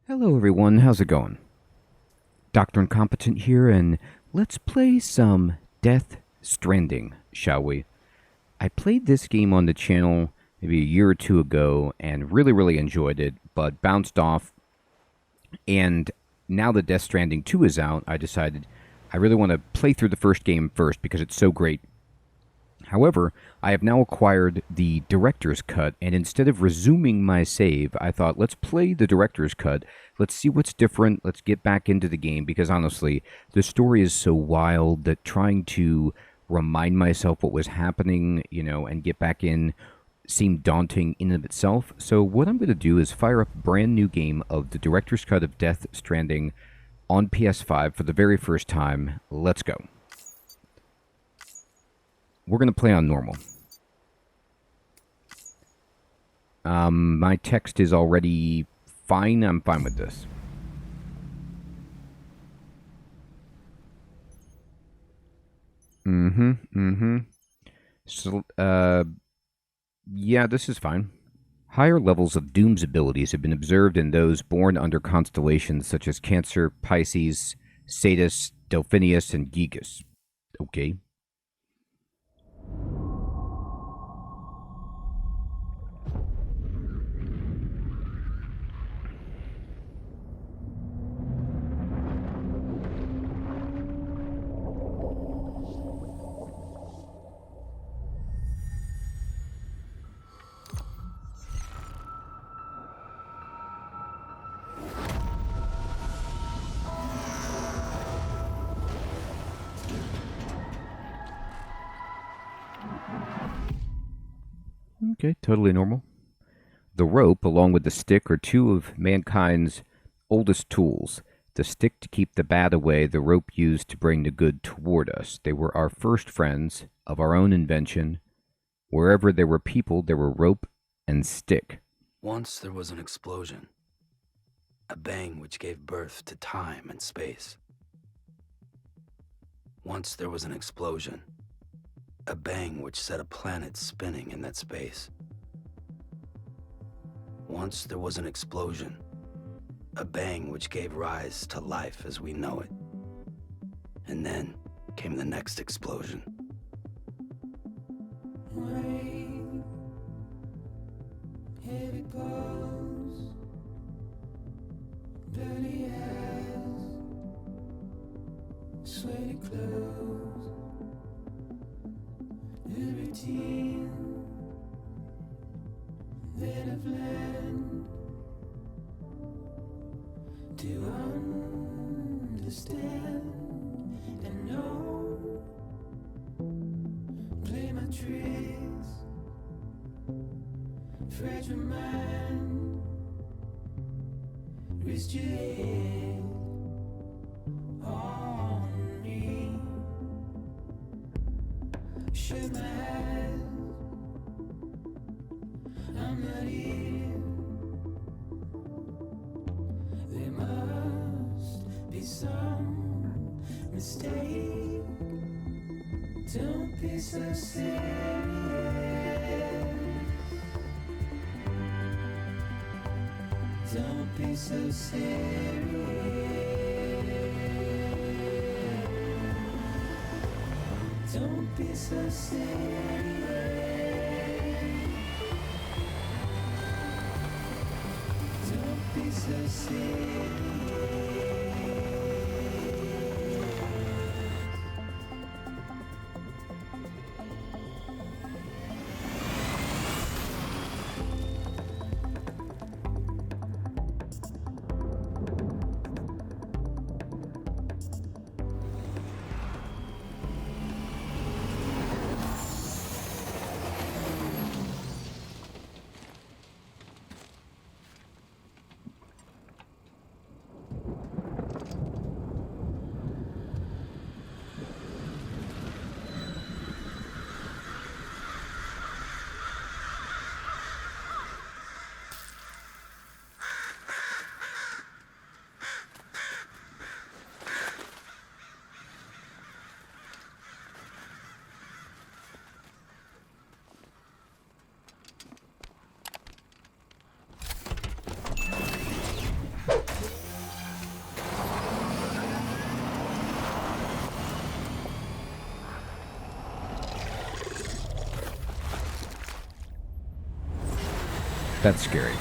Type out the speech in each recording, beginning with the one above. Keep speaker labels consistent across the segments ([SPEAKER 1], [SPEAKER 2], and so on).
[SPEAKER 1] Hello everyone, how's it going? Dr. Incompetent here, and let's play some Death Stranding, shall we? I played this game on the channel maybe a year or two ago and really enjoyed it, but bounced off. And now that Death Stranding 2 is out, I decided I really want to play through the first game first because it's so great. However, I have now acquired the director's cut, and instead of resuming my save, I thought, let's play the director's cut. Let's see what's different. Let's get back into the game, because honestly, the story is so wild that trying to remind myself what was happening, and get back in seemed daunting in and of itself. So what I'm going to do is fire up a brand new game of the director's cut of Death Stranding on PS5 for the very first time. Let's go. We're going to play on normal. My text is already fine. I'm fine with this. So, yeah, this is fine. Higher levels of Doom's abilities have been observed in those born under constellations such as Cancer, Pisces, Satis, Delphinius, and Gigas. Okay. Okay, totally normal. The rope, along with the stick, are two of mankind's oldest tools. The stick to keep the bad away, the rope used to bring the good toward us. They were our first friends, of our own invention. Wherever there were people, there were rope and stick.
[SPEAKER 2] Once there was an explosion, a bang which gave birth to time and space. Once there was an explosion, a bang which set a planet spinning in that space. Once there was an explosion, a bang which gave rise to life as we know it. And then came the next explosion. Rain, here it goes, dirty eyes, sweaty clothes, the routine that I've learned to understand and know. Play my tricks, fragile mind, risk your head on me. Shut my eyes, I'm not here. There must be some mistake. Don't be so serious. Don't be so serious. Don't be so serious. Don't be so serious.
[SPEAKER 1] That's scary.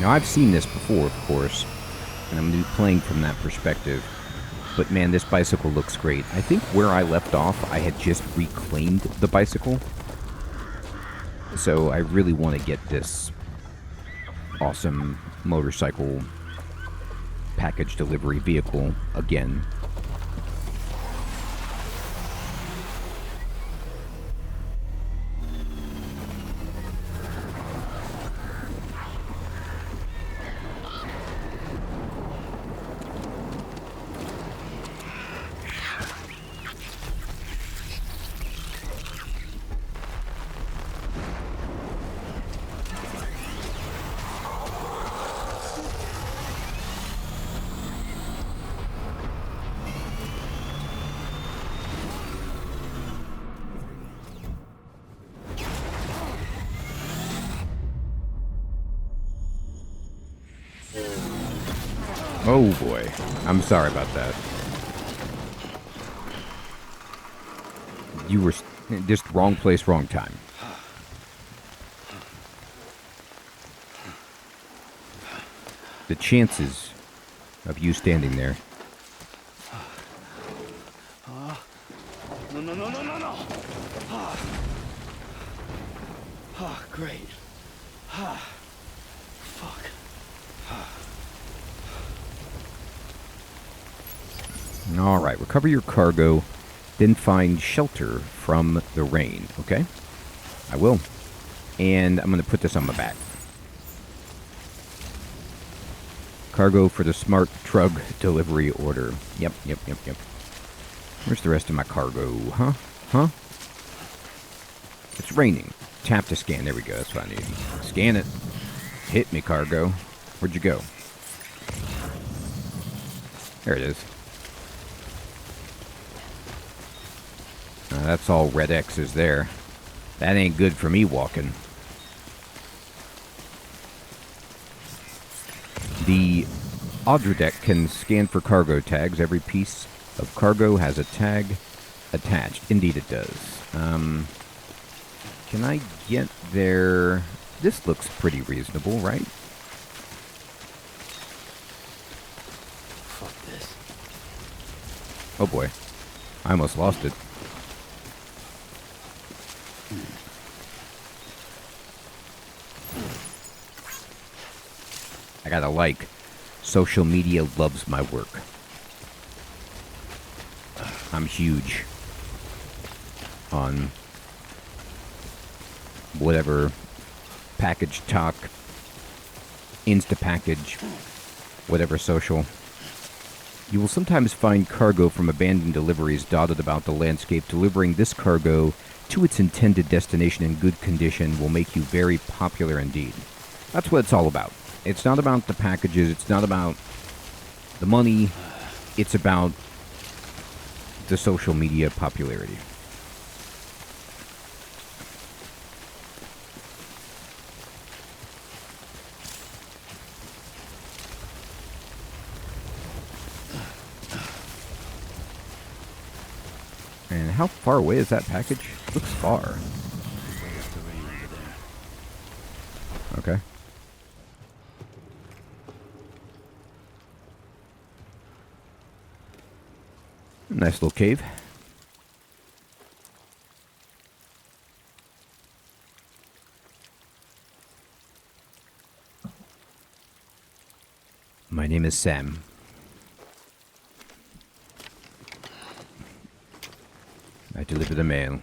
[SPEAKER 1] Now, I've seen this before, of course, and I'm going to be playing from that perspective. But man, this bicycle looks great. I think where I left off, I had just reclaimed the bicycle. So I really want to get this awesome motorcycle package delivery vehicle again. Oh boy, I'm sorry about that. You were just wrong place, wrong time. The chances of you standing there.
[SPEAKER 2] No, no, no, no, no, no! Oh, great. Fuck.
[SPEAKER 1] Alright, recover your cargo, then find shelter from the rain, okay? I will. And I'm going to put this on my back. Cargo for the smart truck delivery order. Yep. Where's the rest of my cargo? Huh? It's raining. Tap to scan. There we go. That's what I need. Scan it. Hit me, cargo. Where'd you go? There it is. That's all red X's there. That ain't good for me walking. The Audra deck can scan for cargo tags. Every piece of cargo has a tag attached. Indeed it does. Can I get there? This looks pretty reasonable, right?
[SPEAKER 2] Fuck this.
[SPEAKER 1] Oh boy. I almost lost it. I gotta like. Social media loves my work. I'm huge on whatever package talk, Insta package, whatever social. You will sometimes find cargo from abandoned deliveries dotted about the landscape. Delivering this cargo to its intended destination in good condition will make you very popular indeed. That's what it's all about. It's not about the packages, it's not about the money, it's about the social media popularity. And how far away is that package? Looks far. Okay. Nice little cave. My name is Sam. I deliver the mail.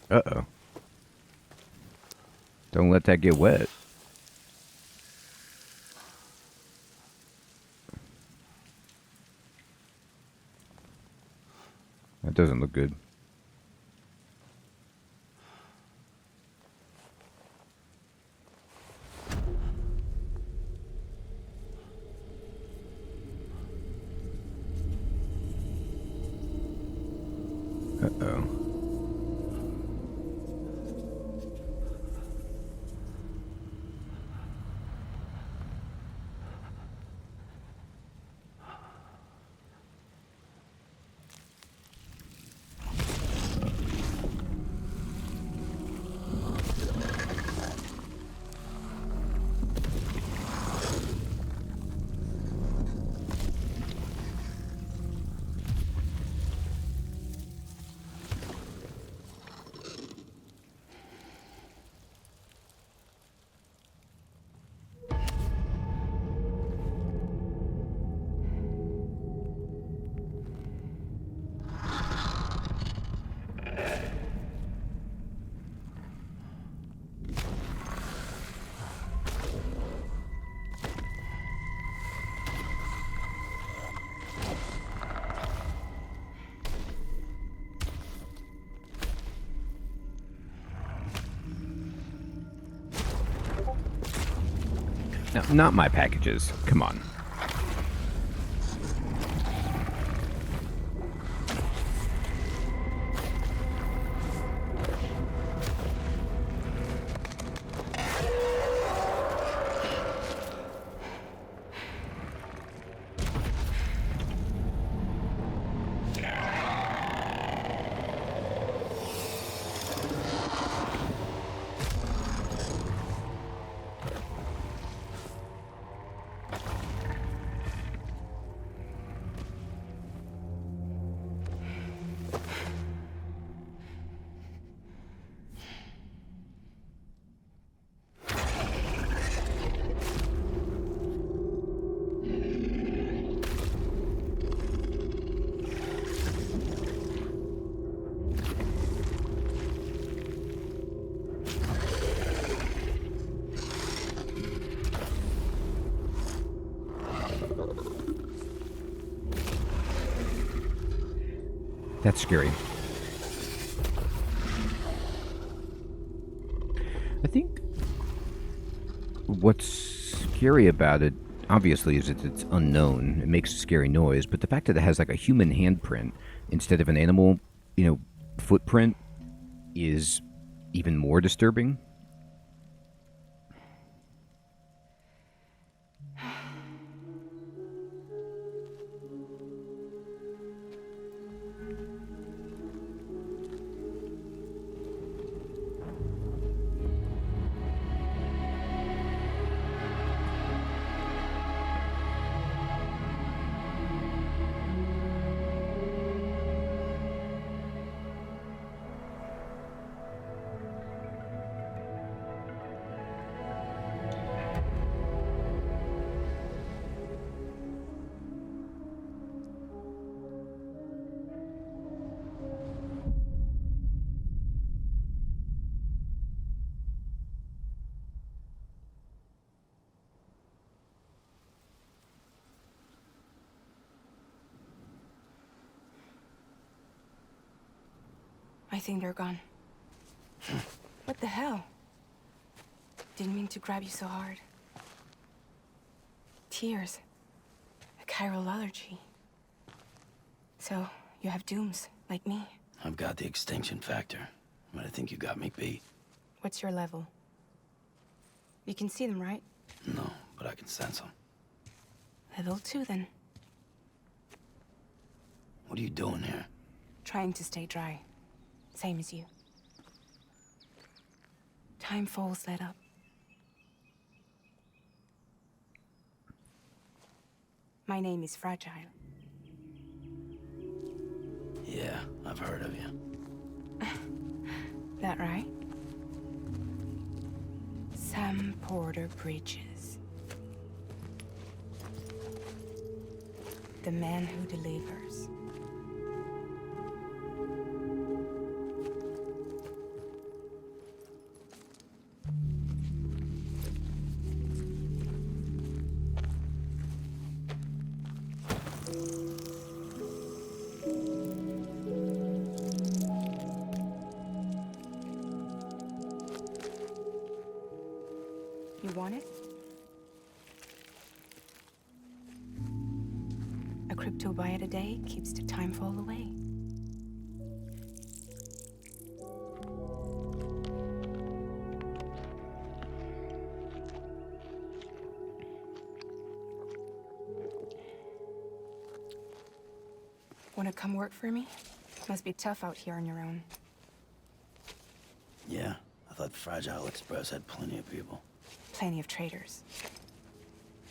[SPEAKER 1] Uh-oh. Don't let that get wet. That doesn't look good. No, not my packages. Come on. That's scary. I think what's scary about it, obviously, is that it's unknown. It makes a scary noise, but the fact that it has like a human handprint instead of an animal, footprint is even more disturbing.
[SPEAKER 3] I think they're gone. What the hell? Didn't mean to grab you so hard. Tears. A chiral allergy. So, you have dooms, like me.
[SPEAKER 2] I've got the extinction factor, but I think you got me beat.
[SPEAKER 3] What's your level? You can see them, right?
[SPEAKER 2] No, but I can sense them.
[SPEAKER 3] Level 2, then.
[SPEAKER 2] What are you doing here?
[SPEAKER 3] Trying to stay dry. Same as you. Time falls let up. My name is Fragile.
[SPEAKER 2] Yeah, I've heard of you.
[SPEAKER 3] That right? Sam Porter Bridges. The man who delivers. You want it? A crypto byte a day keeps the time fall away. Wanna come work for me? Must be tough out here on your own.
[SPEAKER 2] Yeah, I thought Fragile Express had plenty of people.
[SPEAKER 3] Plenty of traitors.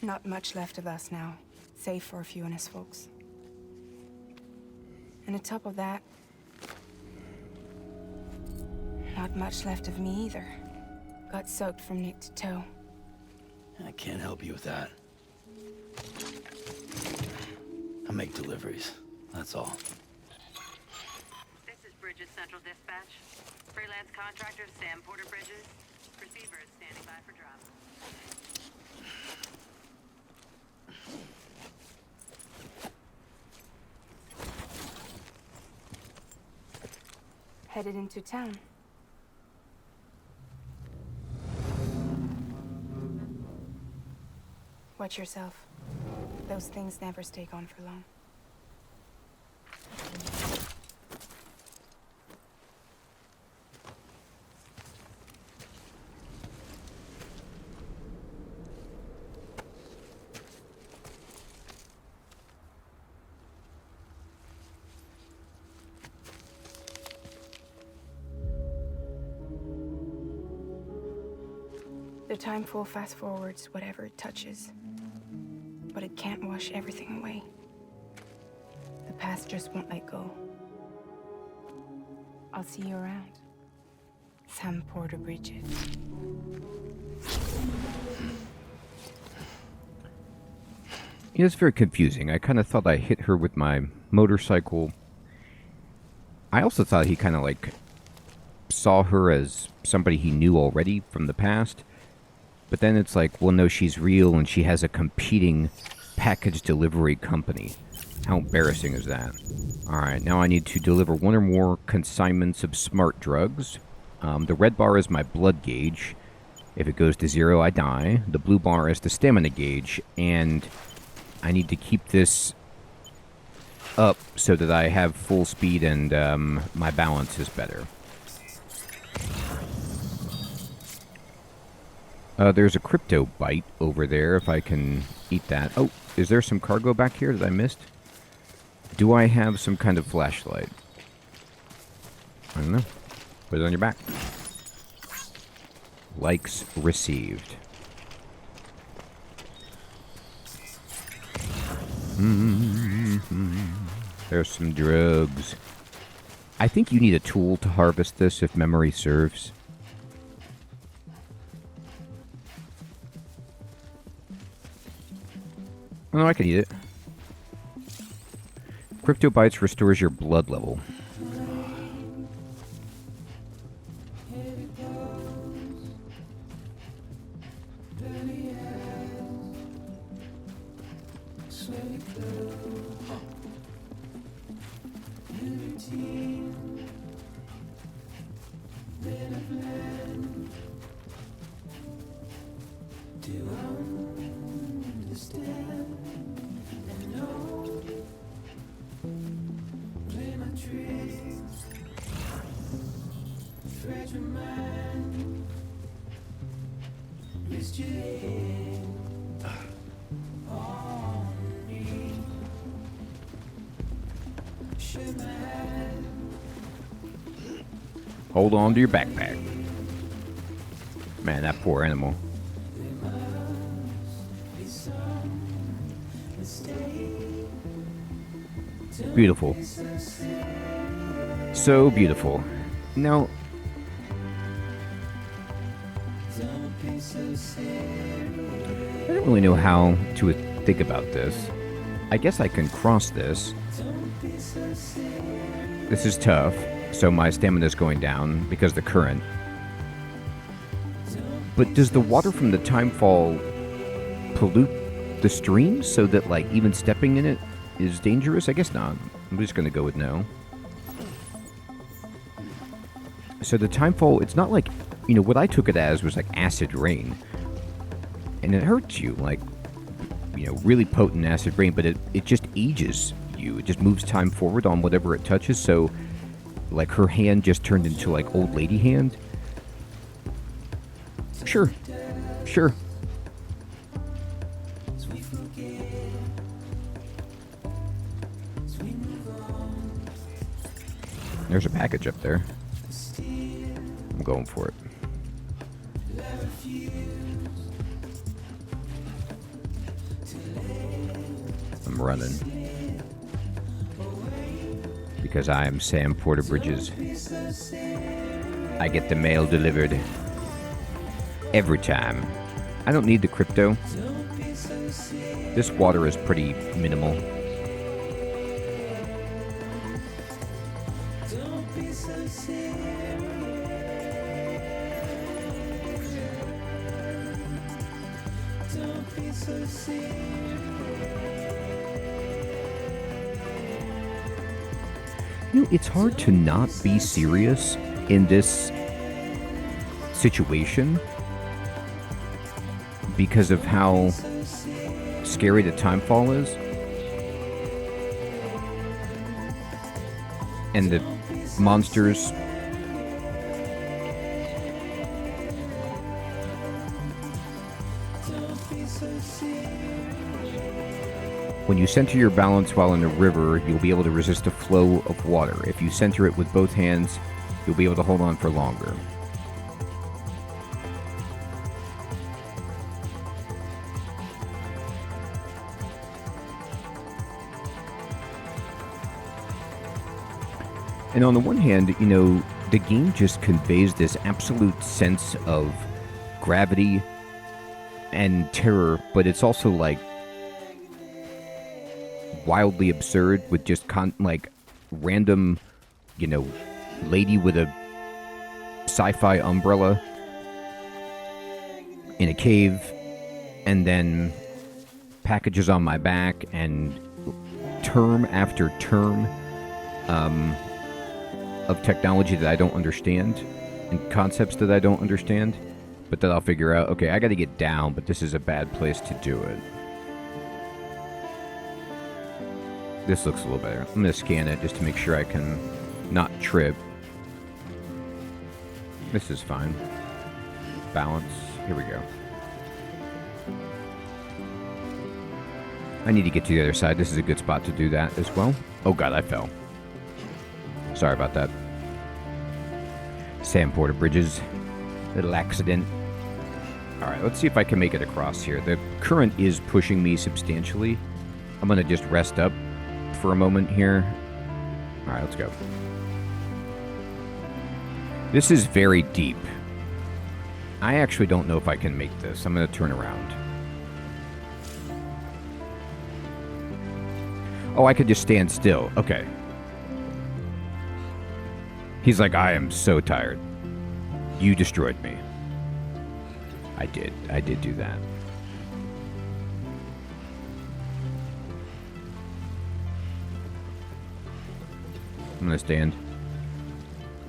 [SPEAKER 3] Not much left of us now, save for a few honest folks. And on top of that, not much left of me either. Got soaked from neck to toe.
[SPEAKER 2] I can't help you with that. I make deliveries, that's all.
[SPEAKER 4] This is Bridges Central Dispatch. Freelance contractor Sam Porter Bridges. Receiver is standing by for drop.
[SPEAKER 3] Headed into town. Watch yourself. Those things never stay gone for long. The time fall fast forwards whatever it touches. But it can't wash everything away. The past just won't let go. I'll see you around. Sam Porter Bridges.
[SPEAKER 1] Yeah, it's very confusing. I kind of thought I hit her with my motorcycle. I also thought he kind of like saw her as somebody he knew already from the past. But then it's like, well, no, she's real and she has a competing package delivery company. How embarrassing is that? Alright, now I need to deliver one or more consignments of smart drugs. The red bar is my blood gauge. If it goes to 0, I die. The blue bar is the stamina gauge. And I need to keep this up so that I have full speed and my balance is better. There's a crypto bite over there, if I can eat that. Oh, is there some cargo back here that I missed? Do I have some kind of flashlight? I don't know. Put it on your back. Likes received. There's some drugs. I think you need a tool to harvest this, if memory serves. Oh, no, I can eat it. Crypto Bites restores your blood level. Hold on to your backpack. Man, that poor animal. Beautiful. So beautiful. Now, I don't really know how to think about this. I guess I can cross this. This is tough, so my stamina is going down because of the current. But does the water from the timefall pollute the stream so that, like, even stepping in it is dangerous? I guess not. I'm just going to go with no. So the timefall, it's not like, you know, what I took it as was like acid rain. And it hurts you, like, you know, really potent acid rain, but it just ages you. It just moves time forward on whatever it touches, so, like, her hand just turned into, like, old lady hand. Sure. Sure. There's a package up there. I'm going for it. I'm running. Because I am Sam Porter Bridges. I get the mail delivered every time. I don't need the crypto. This water is pretty minimal. You know, it's hard to not be serious in this situation because of how scary the time fall is. And the monsters. When you center your balance while in a river, you'll be able to resist the flow of water. If you center it with both hands, you'll be able to hold on for longer. And on the one hand, you know, the game just conveys this absolute sense of gravity and terror, but it's also like wildly absurd with just like random, you know, lady with a sci-fi umbrella in a cave, and then packages on my back, and term after term of technology that I don't understand, and concepts that I don't understand, but that I'll figure out, okay, I gotta get down, but this is a bad place to do it. This looks a little better. I'm gonna scan it just to make sure I can not trip. This is fine. Balance. Here we go. I need to get to the other side. This is a good spot to do that as well. Oh god, I fell. Sorry about that. Sam Porter Bridges. Little accident. Alright, let's see if I can make it across here. The current is pushing me substantially. I'm gonna just rest up for a moment here. Alright, let's go. This is very deep. I actually don't know if I can make this. I'm gonna turn around. Oh, I could just stand still. Okay. He's like, I am so tired. You destroyed me. I did. I did do that. I'm gonna stand.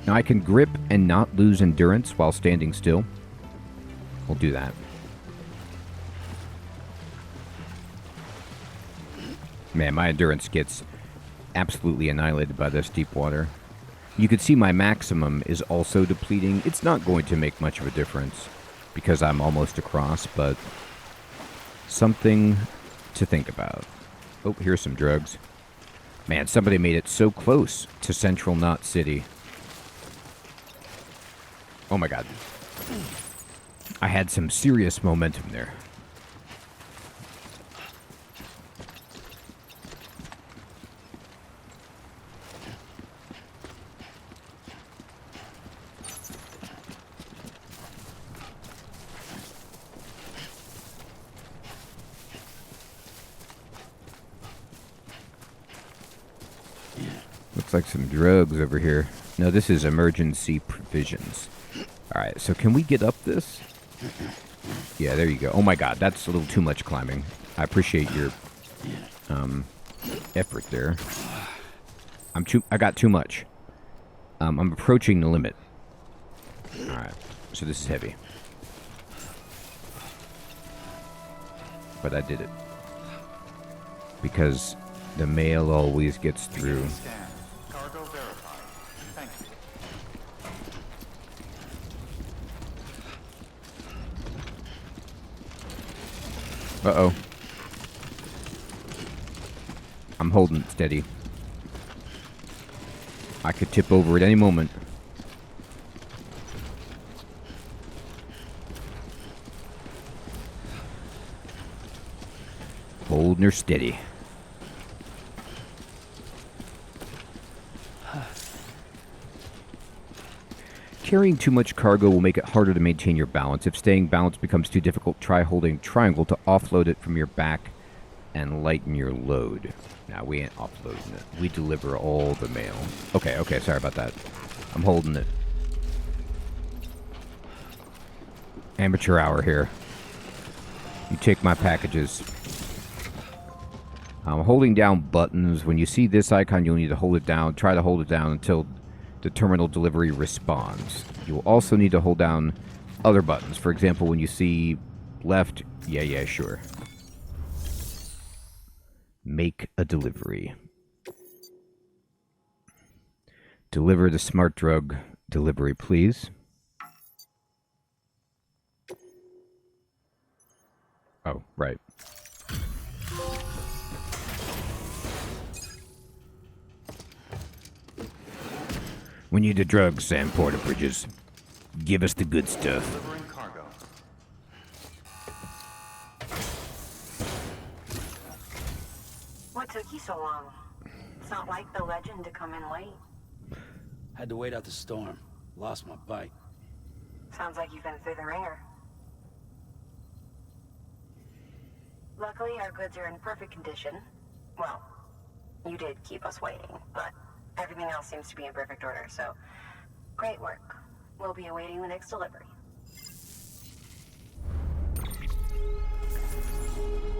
[SPEAKER 1] Now I can grip and not lose endurance while standing still. We'll do that. Man, my endurance gets absolutely annihilated by this deep water. You can see my maximum is also depleting. It's not going to make much of a difference because I'm almost across, but something to think about. Oh, here's some drugs. Man, somebody made it so close to Central Knot City. Oh my god. I had some serious momentum there. Looks like some drugs over here. No, this is emergency provisions. Alright, so can we get up this? Yeah, there you go. Oh my god, that's a little too much climbing. I appreciate your effort there. I got too much. I'm approaching the limit. Alright, so this is heavy. But I did it. Because the mail always gets through.
[SPEAKER 5] Cargo verified. Thank you.
[SPEAKER 1] Uh-oh. I'm holding it steady. I could tip over at any moment. Holding her steady. Carrying too much cargo will make it harder to maintain your balance. If staying balanced becomes too difficult, try holding triangle to offload it from your back and lighten your load. Now, we ain't offloading it. We deliver all the mail. Okay, sorry about that. I'm holding it. Amateur hour here. You take my packages. I'm holding down buttons. When you see this icon, you'll need to hold it down. Try to hold it down until the terminal delivery responds. You will also need to hold down other buttons. For example, when you see left, yeah, sure. Make a delivery. Deliver the smart drug delivery, please. Oh, right. We need the drugs, Sam Porter Bridges. Give us the good stuff.
[SPEAKER 5] Delivering cargo.
[SPEAKER 6] What took you so long? It's not like the legend to come in late.
[SPEAKER 2] Had to wait out the storm. Lost my bike.
[SPEAKER 6] Sounds like you've been through the ringer. Luckily, our goods are in perfect condition. Well, you did keep us waiting, but everything else seems to be in perfect order, so great work. We'll be awaiting the next delivery.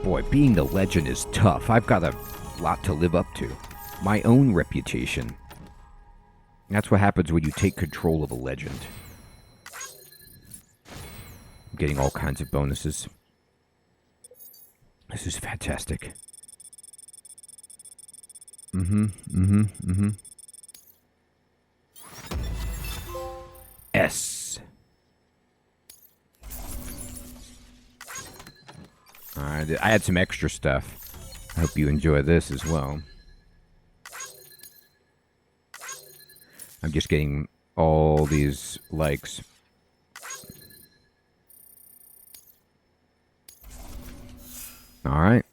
[SPEAKER 1] Boy, being the legend is tough. I've got a lot to live up to. My own reputation. That's what happens when you take control of a legend. I'm getting all kinds of bonuses. This is fantastic. S. Alright, I had some extra stuff. I hope you enjoy this as well. I'm just getting all these likes. Alright.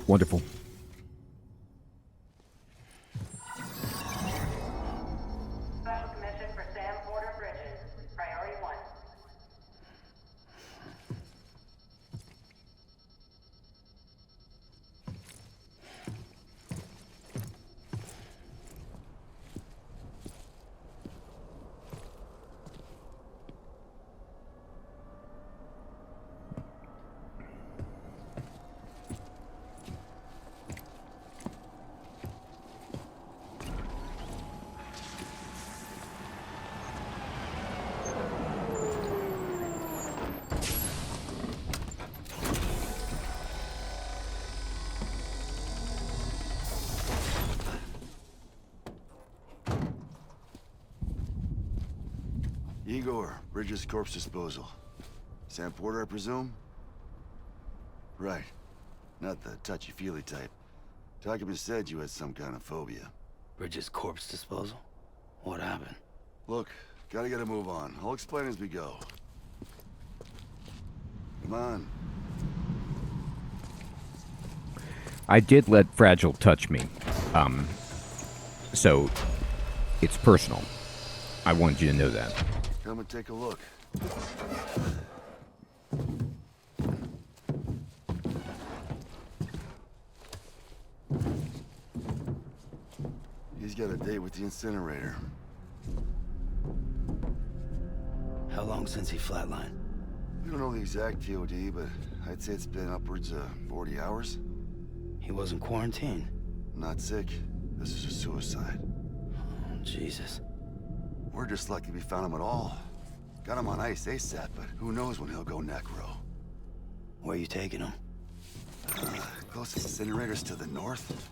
[SPEAKER 1] Wonderful.
[SPEAKER 4] Special commission for Sam Porter Bridges. Priority 1.
[SPEAKER 7] Igor, Bridges corpse disposal. Sam Porter, I presume? Right. Not the touchy-feely type. Document said you had some kind of phobia.
[SPEAKER 2] Bridges' corpse disposal? What happened?
[SPEAKER 7] Look, gotta get a move on. I'll explain as we go. Come on.
[SPEAKER 1] I did let Fragile touch me. So it's personal. I wanted you to know that.
[SPEAKER 7] Come and take a look. He's got a date with the incinerator.
[SPEAKER 2] How long since he flatlined?
[SPEAKER 7] We don't know the exact VOD, but I'd say it's been upwards of 40 hours.
[SPEAKER 2] He wasn't quarantined.
[SPEAKER 7] Not sick. This is a suicide.
[SPEAKER 2] Oh, Jesus.
[SPEAKER 7] We're just lucky we found him at all. Got him on ice ASAP, but who knows when he'll go necro.
[SPEAKER 2] Where you taking him?
[SPEAKER 7] Closest incinerator's to the north.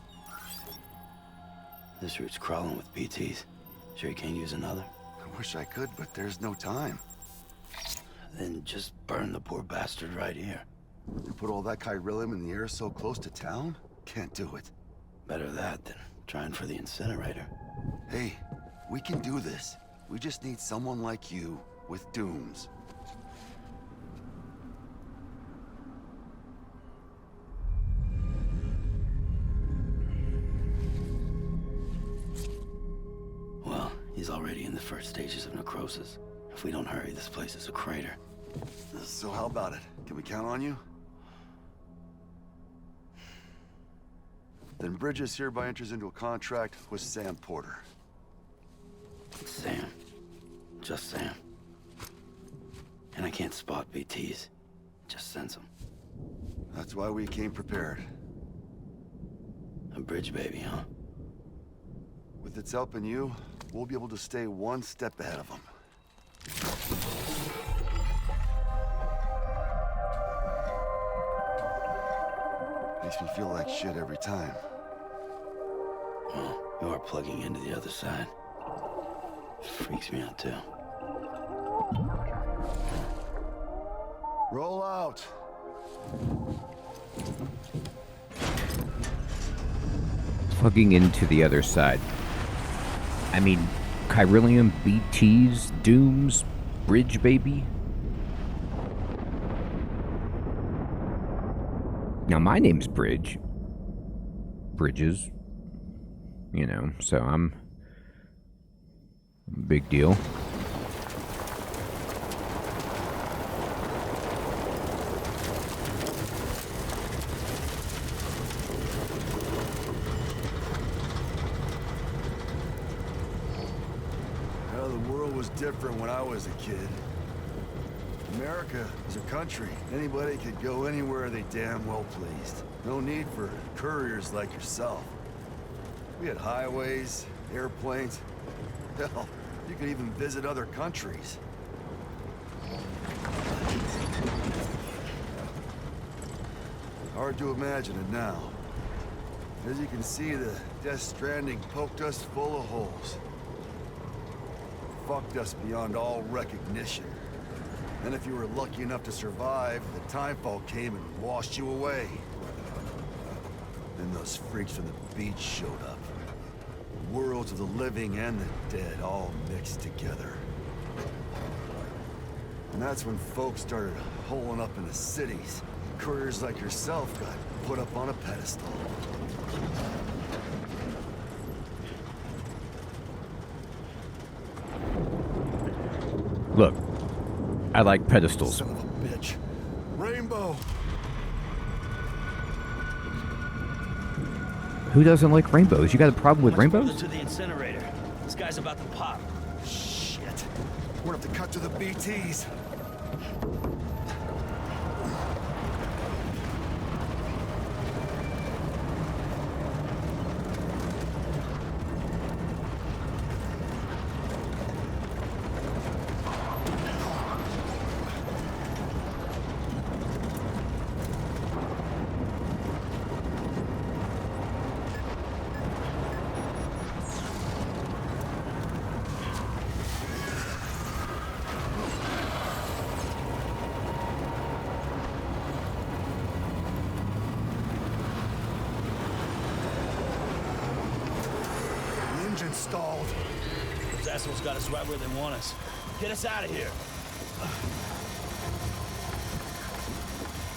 [SPEAKER 2] This route's crawling with BTs. Sure you can't use another?
[SPEAKER 7] I wish I could, but there's no time.
[SPEAKER 2] Then just burn the poor bastard right here.
[SPEAKER 7] You put all that chiralium in the air so close to town? Can't do it.
[SPEAKER 2] Better that than trying for the incinerator.
[SPEAKER 7] Hey, we can do this. We just need someone like you with dooms.
[SPEAKER 2] Well, he's already in the first stages of necrosis. If we don't hurry, this place is a crater.
[SPEAKER 7] So how about it? Can we count on you? Then Bridges hereby enters into a contract with Sam Porter.
[SPEAKER 2] Sam. Just Sam. And I can't spot VTs. Just sense them.
[SPEAKER 7] That's why we came prepared.
[SPEAKER 2] A bridge baby, huh?
[SPEAKER 7] With its help and you, we'll be able to stay one step ahead of them. Makes me feel like shit every time.
[SPEAKER 2] Well, you are plugging into the other side. Freaks me out too.
[SPEAKER 7] Roll out!
[SPEAKER 1] Plugging into the other side. I mean, Kyrillium, BTs, Dooms, Bridge Baby. Now, my name's Bridge. Bridges. You know, so I'm a big deal.
[SPEAKER 7] Well, the world was different when I was a kid. America is a country. Anybody could go anywhere they damn well pleased. No need for couriers like yourself. We had highways, airplanes. Hell, you could even visit other countries. Hard to imagine it now. As you can see, the Death Stranding poked us full of holes. Fucked us beyond all recognition. And if you were lucky enough to survive, the timefall came and washed you away. Then those freaks from the beach showed up. Worlds of the living and the dead all mixed together. And that's when folks started holing up in the cities. Couriers like yourself got put up on a pedestal.
[SPEAKER 1] Look, I like pedestals.
[SPEAKER 7] Son of a bitch. Rainbow!
[SPEAKER 1] Who doesn't like rainbows? You got a problem with
[SPEAKER 8] Much
[SPEAKER 1] rainbows?
[SPEAKER 8] further to the incinerator. This guy's about to pop.
[SPEAKER 7] Shit. We're gonna have to cut to the BTs. Engine stalled.
[SPEAKER 8] Those assholes got us right where they want us. Get us out of here.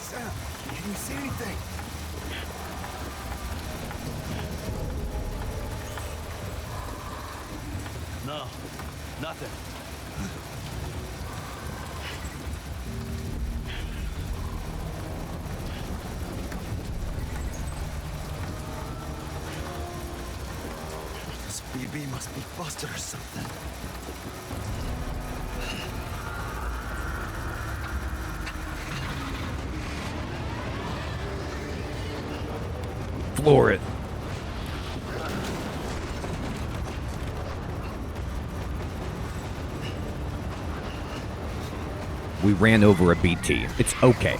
[SPEAKER 7] Sam, can you see anything?
[SPEAKER 8] No, nothing.
[SPEAKER 7] This BB must be busted or something.
[SPEAKER 1] Floor it. We ran over a BT. It's okay.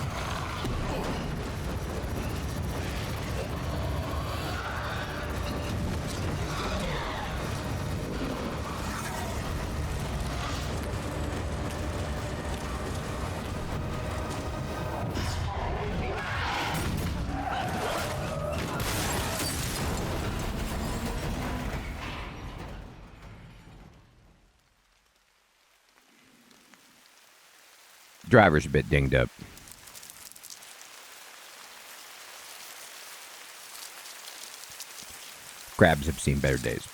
[SPEAKER 1] Driver's a bit dinged up. Crabs have seen better days.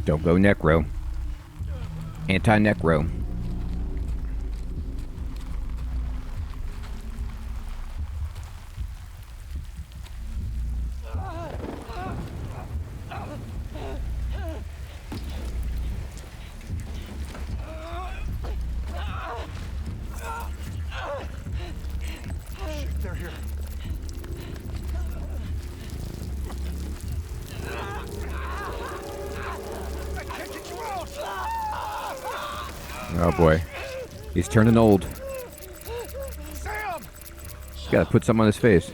[SPEAKER 1] Don't go necro. Anti-necro.
[SPEAKER 7] They're here. I can't get you out!
[SPEAKER 1] Oh boy. He's turning old.
[SPEAKER 7] Sam!
[SPEAKER 1] Gotta put something on his face.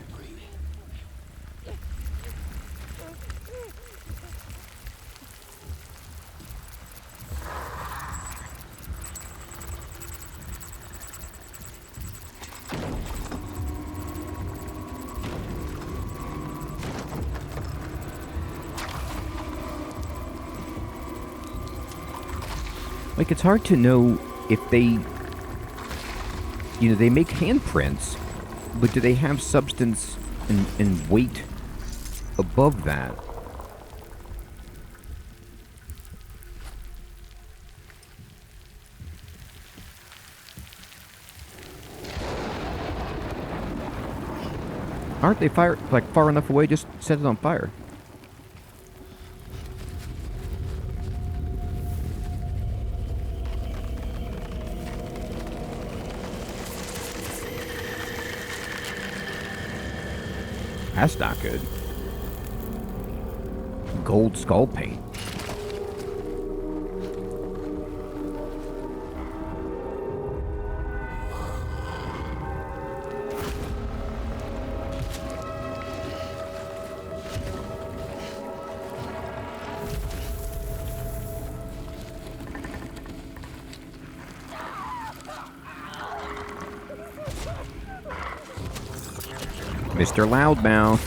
[SPEAKER 1] Like, it's hard to know if they, you know, they make handprints, but do they have substance and weight above that? Aren't they far enough away? Just set it on fire. That's not good. Gold skull paint. Mr. Loudmouth.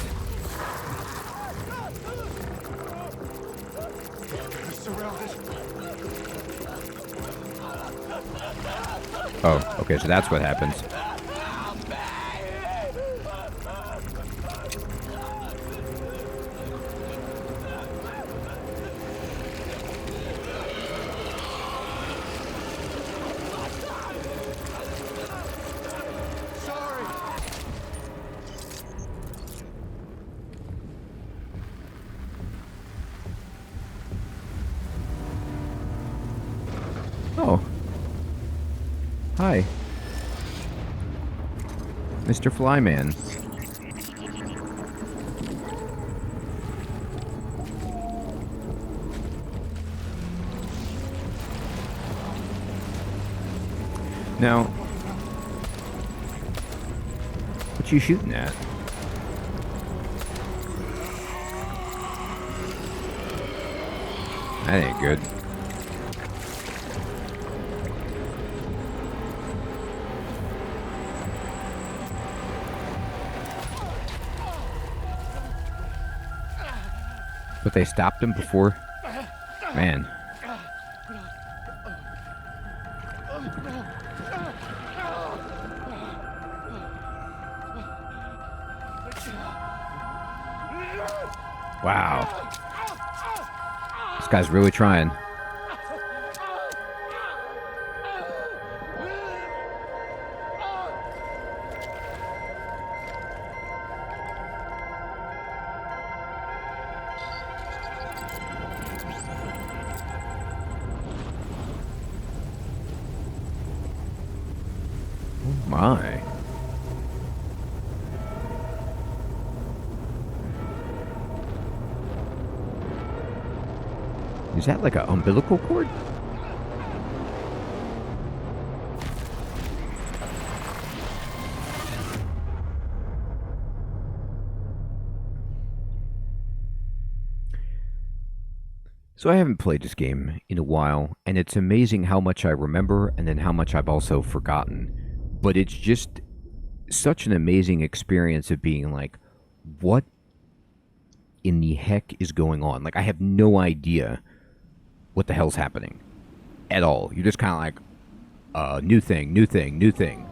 [SPEAKER 1] Oh, okay, so that's what happens. Oh. Hi. Mr. Flyman. Now, what you shooting at? That ain't good. But they stopped him before? Man. Wow. This guy's really trying. My. Is that like an umbilical cord? So I haven't played this game in a while, and it's amazing how much I remember and then how much I've also forgotten. But it's just such an amazing experience of being like, what in the heck is going on? Like, I have no idea what the hell's happening at all. You're just kind of like, new thing, new thing, new thing.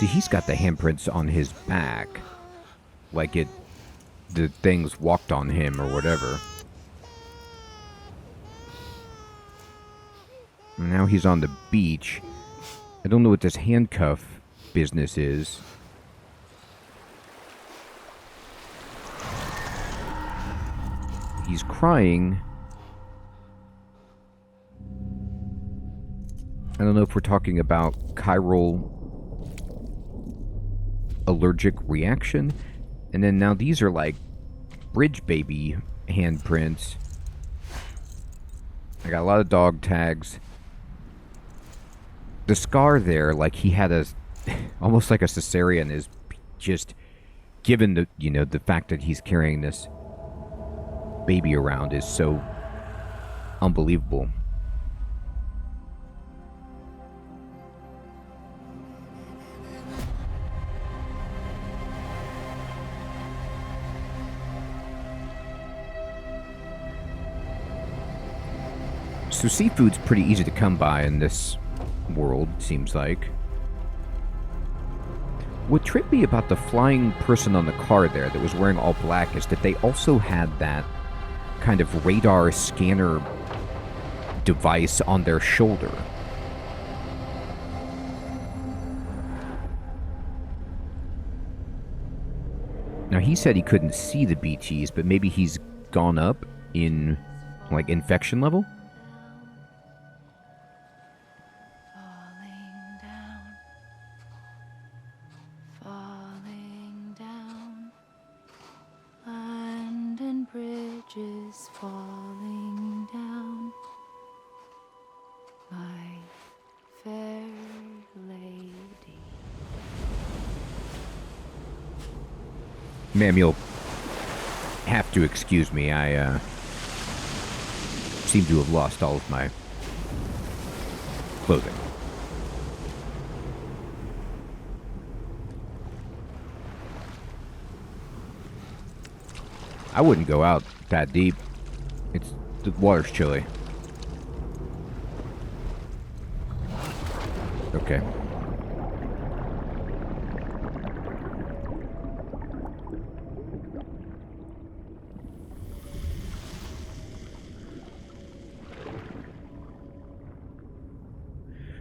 [SPEAKER 1] See, he's got the handprints on his back. Like the things walked on him or whatever. And now he's on the beach. I don't know what this handcuff business is. He's crying. I don't know if we're talking about chiral allergic reaction. And then now these are like bridge baby handprints. I got a lot of dog tags. The scar there, like he had a almost like a cesarean, is just given the, you know, the fact that he's carrying this baby around is so unbelievable. So seafood's pretty easy to come by in this world, seems like. What tripped me about the flying person on the car there that was wearing all black is that they also had that kind of radar scanner device on their shoulder. Now, he said he couldn't see the BTs, but maybe he's gone up in, like, infection level?
[SPEAKER 3] Falling down, London Bridge is falling down, my fair lady.
[SPEAKER 1] Ma'am, you'll have to excuse me. I seem to have lost all of my clothing. I wouldn't go out that deep. The water's chilly. Okay.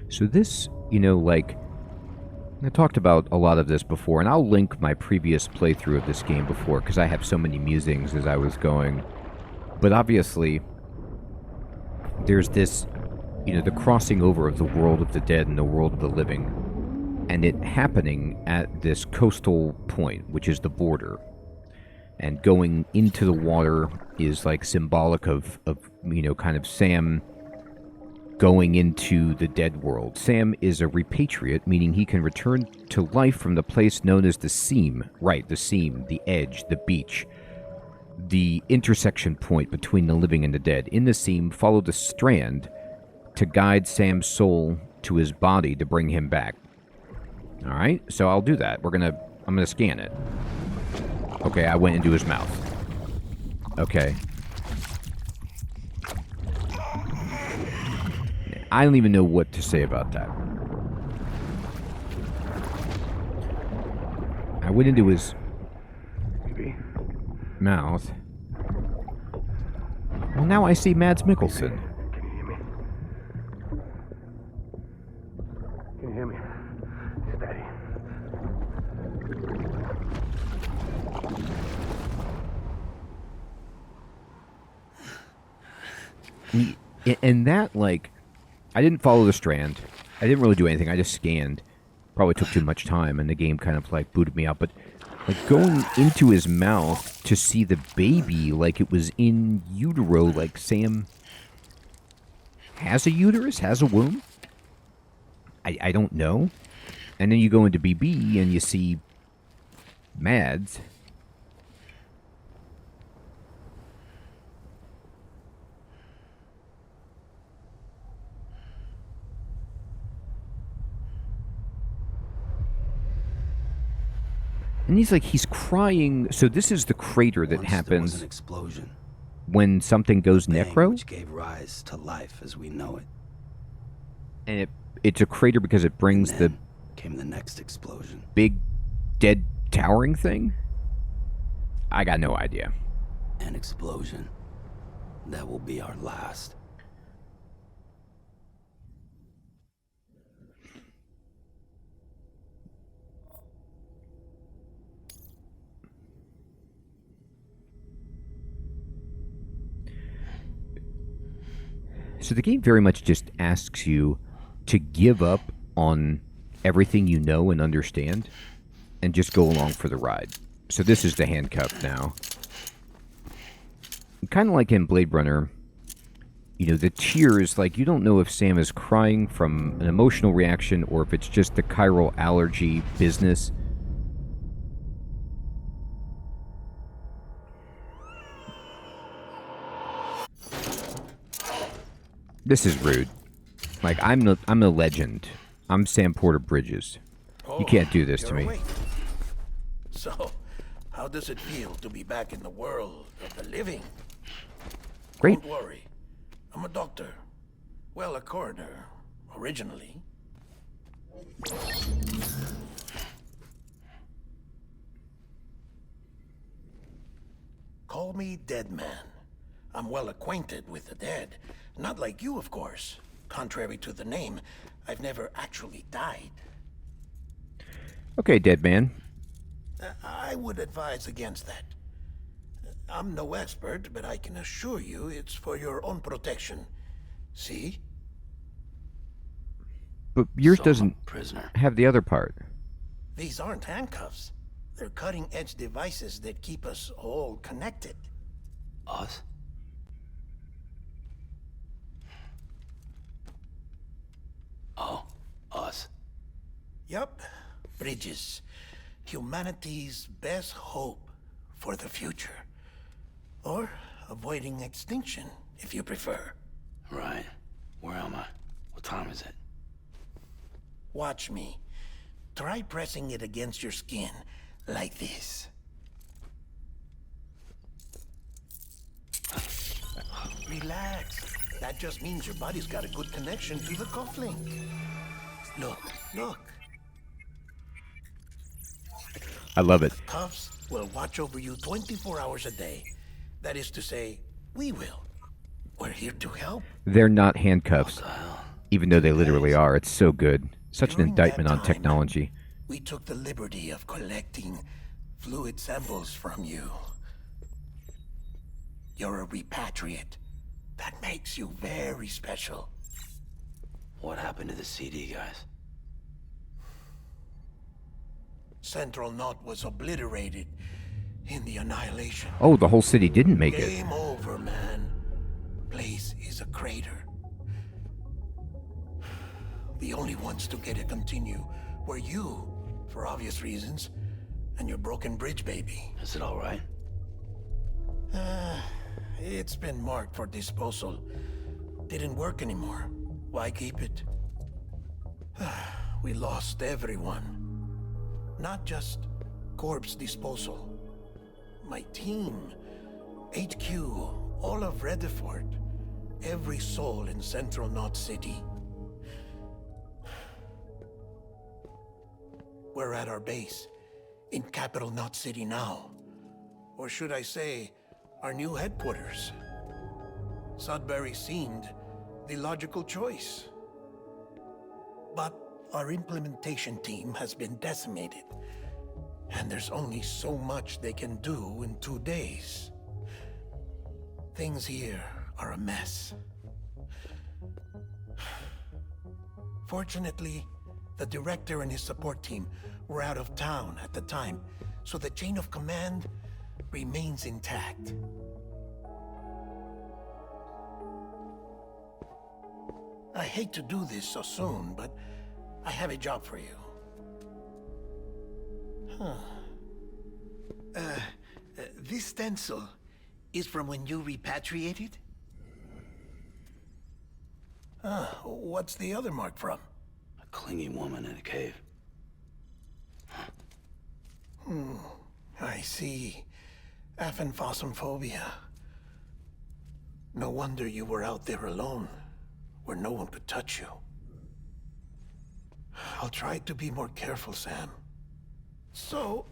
[SPEAKER 1] So this, you know, like, I talked about a lot of this before, and I'll link my previous playthrough of this game before, because I have so many musings as I was going. But obviously, there's this, you know, the crossing over of the world of the dead and the world of the living, and it happening at this coastal point, which is the border. And going into the water is, like, symbolic of you know, kind of Sam going into the dead world. Sam is a repatriate, meaning he can return to life from the place known as the seam. Right, the seam, the edge, the beach. The intersection point between the living and the dead. In the seam, follow the strand to guide Sam's soul to his body to bring him back. Alright, so I'll do that. I'm gonna scan it. Okay, I went into his mouth. Okay. I don't even know what to say about that. I went into his mouth. Well, now I see Mads Mikkelsen.
[SPEAKER 9] Can you hear me? Steady.
[SPEAKER 1] And that, like, I didn't follow the strand. I didn't really do anything. I just scanned. Probably took too much time, and the game kind of, like, booted me out. But, like, going into his mouth to see the baby like it was in utero, like Sam has a uterus, has a womb? I don't know. And then you go into BB, and you see Mads. And he's crying. So this is the crater that
[SPEAKER 2] Once
[SPEAKER 1] happens
[SPEAKER 2] there was an explosion,
[SPEAKER 1] when something goes
[SPEAKER 2] bang,
[SPEAKER 1] necro.
[SPEAKER 2] which gave rise to life as we know it.
[SPEAKER 1] And it's a crater because it brings
[SPEAKER 2] And
[SPEAKER 1] the
[SPEAKER 2] then came the next explosion.
[SPEAKER 1] Big, dead, towering thing? I got no idea.
[SPEAKER 2] An explosion that will be our last.
[SPEAKER 1] So the game very much just asks you to give up on everything you know and understand and just go along for the ride. So this is the handcuff now. Kind of like in Blade Runner, you know, the tears, like you don't know if Sam is crying from an emotional reaction or if it's just the chiral allergy business. This is rude. Like, I'm a legend. I'm Sam Porter Bridges. You can't do this to me.
[SPEAKER 9] Awake. So, how does it feel to be back in the world of the living?
[SPEAKER 1] Great.
[SPEAKER 9] Don't worry. I'm a doctor. Well, a coroner, originally. Call me Dead Man. I'm well acquainted with the dead. Not like you, of course. Contrary to the name, I've never actually died.
[SPEAKER 1] Okay, dead man.
[SPEAKER 9] I would advise against that. I'm no expert, but I can assure you it's for your own protection. See?
[SPEAKER 1] But yours
[SPEAKER 2] So,
[SPEAKER 1] doesn't
[SPEAKER 2] prisoner.
[SPEAKER 1] have the other part.
[SPEAKER 9] These aren't handcuffs. They're cutting-edge devices that keep us all connected.
[SPEAKER 2] Us? Oh, us.
[SPEAKER 9] Yup. Bridges. Humanity's best hope for the future. Or avoiding extinction, if you prefer.
[SPEAKER 2] Right. Where am I? What time is it?
[SPEAKER 9] Watch me. Try pressing it against your skin, like this. Relax. That just means your body's got a good connection to the cufflink. Look, look.
[SPEAKER 1] I love it.
[SPEAKER 9] Cuffs will watch over you 24 hours a day. That is to say, we will. We're here to help.
[SPEAKER 1] They're not handcuffs, even though they literally are. It's so good. Such an
[SPEAKER 9] During
[SPEAKER 1] indictment
[SPEAKER 9] that
[SPEAKER 1] on
[SPEAKER 9] time,
[SPEAKER 1] technology.
[SPEAKER 9] We took the liberty of collecting fluid samples from you. You're a repatriate. That makes you very special.
[SPEAKER 2] What happened to the CD, guys?
[SPEAKER 9] Central Knot was obliterated in the annihilation.
[SPEAKER 1] Oh, the whole city didn't make it.
[SPEAKER 9] Game over, man. Place is a crater. The only ones to get to continue were you, for obvious reasons, and your broken bridge baby.
[SPEAKER 2] Is it all right?
[SPEAKER 9] It's been marked for disposal. Didn't work anymore. Why keep it? We lost everyone. Not just corpse disposal. My team, HQ, all of Redford, every soul in Central Knot City. We're at our base, in Capital Knot City now. Or should I say, our new headquarters. Sudbury seemed the logical choice. But our implementation team has been decimated, and there's only so much they can do in 2 days. Things here are a mess. Fortunately, the director and his support team were out of town at the time, so the chain of command remains intact. I hate to do this so soon, but I have a job for you. This stencil is from when you repatriated? What's the other mark from?
[SPEAKER 2] A clingy woman in a cave.
[SPEAKER 9] I see. Aphenphosmphobia. No wonder you were out there alone, where no one could touch you. I'll try to be more careful, Sam. So,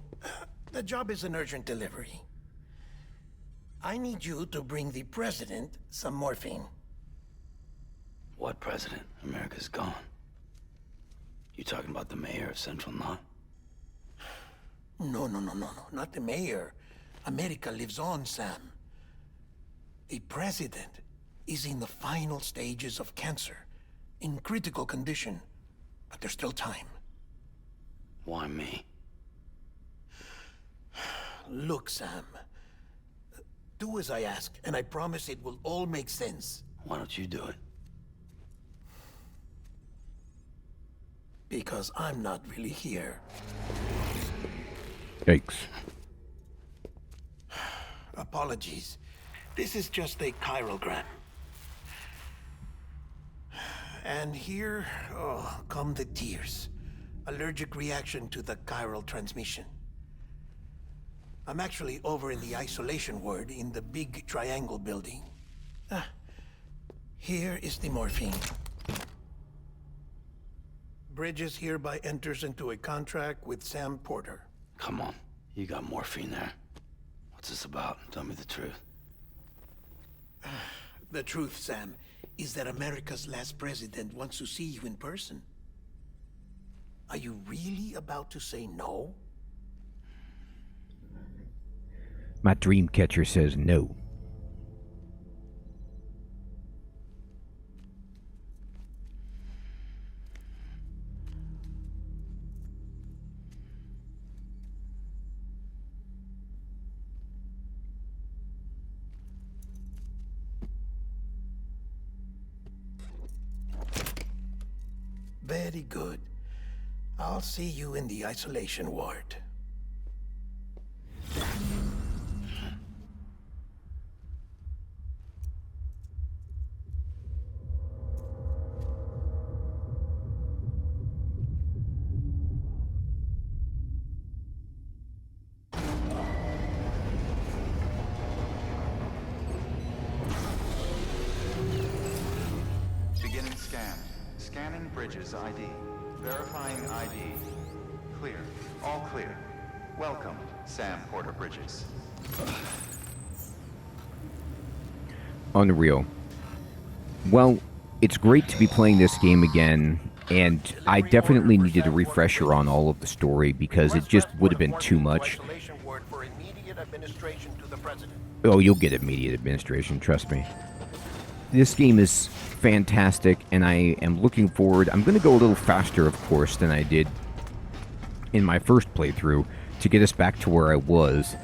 [SPEAKER 9] the job is an urgent delivery. I need you to bring the president some morphine.
[SPEAKER 2] What president? America's gone. You talking about the mayor of Central Knot?
[SPEAKER 9] No, not the mayor. America lives on, Sam. The president is in the final stages of cancer, in critical condition, but there's still time.
[SPEAKER 2] Why me?
[SPEAKER 9] Look, Sam. Do as I ask, and I promise it will all make sense.
[SPEAKER 2] Why don't you do it?
[SPEAKER 9] Because I'm not really here.
[SPEAKER 1] Yikes.
[SPEAKER 9] Apologies. This is just a chiralgram. And here, come the tears. Allergic reaction to the chiral transmission. I'm actually over in the isolation ward in the big triangle building. Here is the morphine. Bridges hereby enters into a contract with Sam Porter.
[SPEAKER 2] Come on. You got morphine there. What's this about? Tell me the truth.
[SPEAKER 9] The truth, Sam, is that America's last president wants to see you in person. Are you really about to say no?
[SPEAKER 1] My dream catcher says no.
[SPEAKER 9] Very good. I'll see you in the isolation ward.
[SPEAKER 5] Beginning scan. Scanning Bridges ID. Verifying ID. Clear. All clear. Welcome, Sam Porter Bridges.
[SPEAKER 1] Unreal. Well, it's great to be playing this game again, and I definitely needed a refresher on all of the story because it just would have been too much. Oh, you'll get immediate administration, trust me. This game is fantastic, and I am looking forward. I'm going to go a little faster, of course, than I did in my first playthrough to get us back to where I was,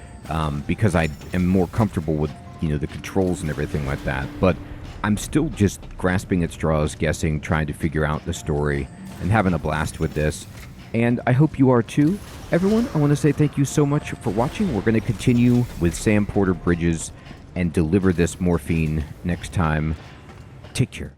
[SPEAKER 1] because I am more comfortable with, the controls and everything like that. But I'm still just grasping at straws, guessing, trying to figure out the story, and having a blast with this. And I hope you are too. Everyone, I want to say thank you so much for watching. We're going to continue with Sam Porter Bridges and deliver this morphine next time. Take care.